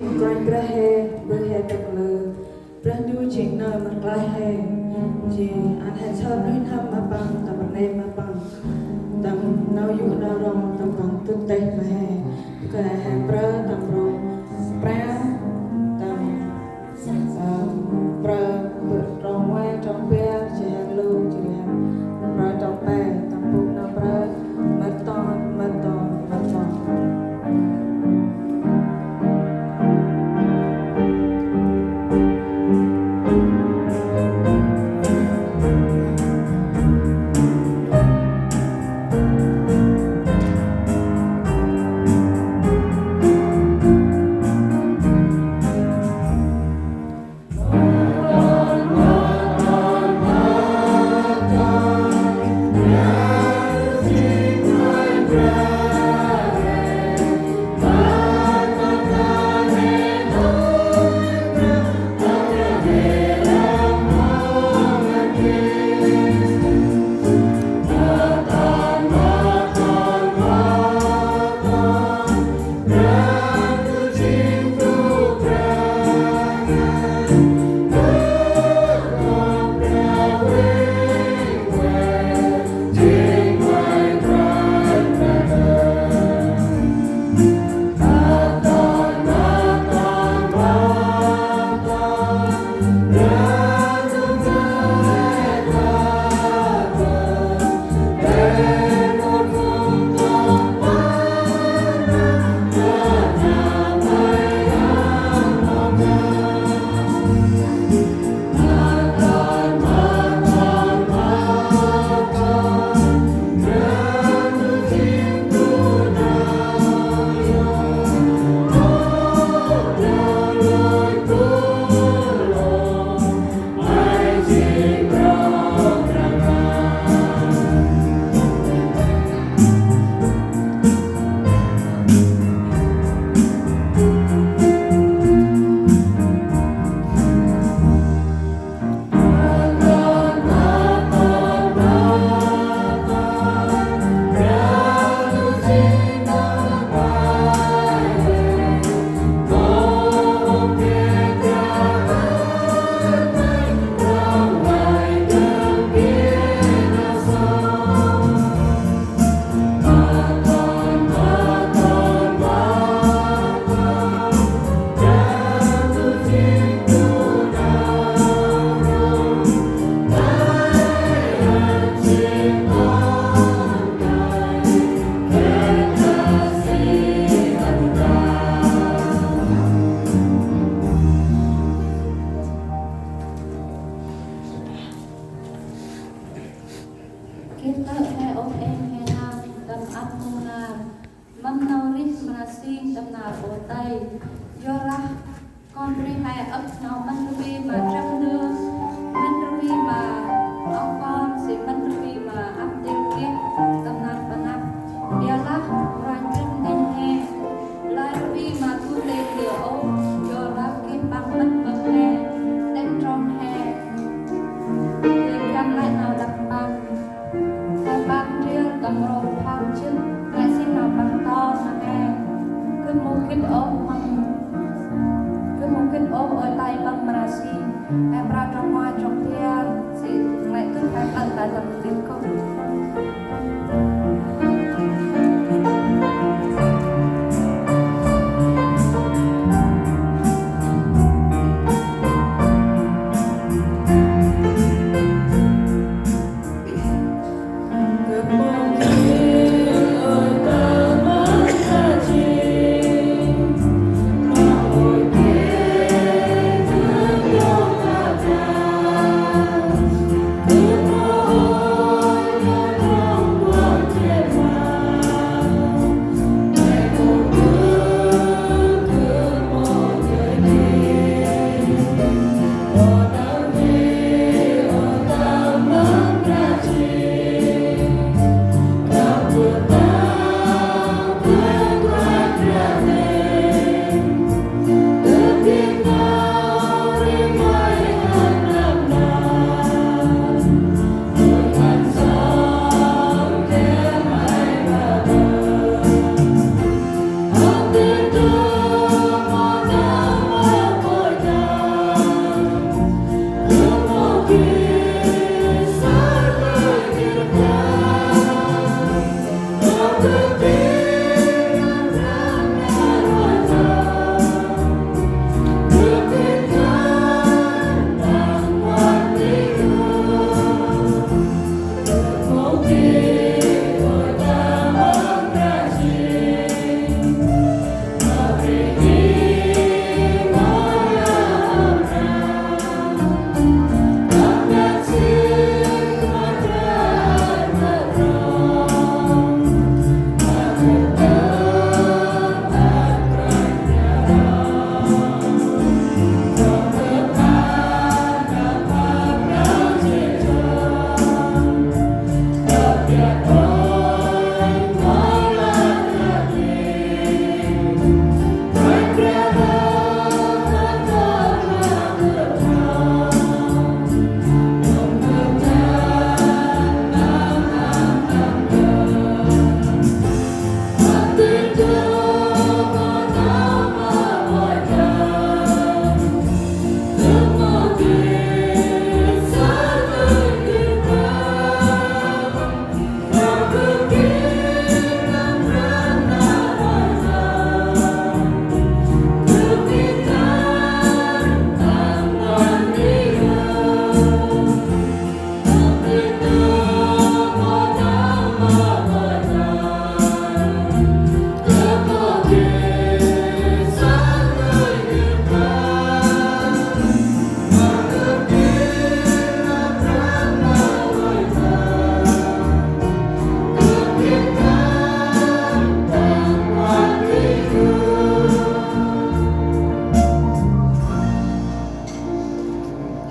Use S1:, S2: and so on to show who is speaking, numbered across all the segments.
S1: Brian Brahe, Brahe Taklu, Brandu Jingna Maklahe, Ji, and has her in him upon the name upon them. Now you can wrong the bang to take my hair. Can I have bread and wrong prayer? Bread, wrong way, trong beer, she had low, she had bread of bed, the book no bread, marathon, marathon, marathon.
S2: Kita hai ông em hai nam tâm áp mông nam mâm nâu rít mà xin tâm nào ổ tay do ra con đi hai ấp nào mân ruby mà trăm đưa mân ruby mà ông con sẽ mân ruby mà áp tinh kia tâm nào và năm biarlah ranjung din he lai ruby mà thu tê lửa ô do ra kim băng mân băng he tên trong he để chăm lại nào đặt băng bang riêng tầm rộng phong chứ lại xin nào bằng to mà nghe cứ mungkin ôm ở tay bằng Merasi em ra trong ngoài trong thiên thì lại cứ phải ăn tại tầm tiền công
S3: Oh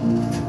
S1: Hãy subscribe cho kênh Ghiền Mì Gõ để không bỏ lỡ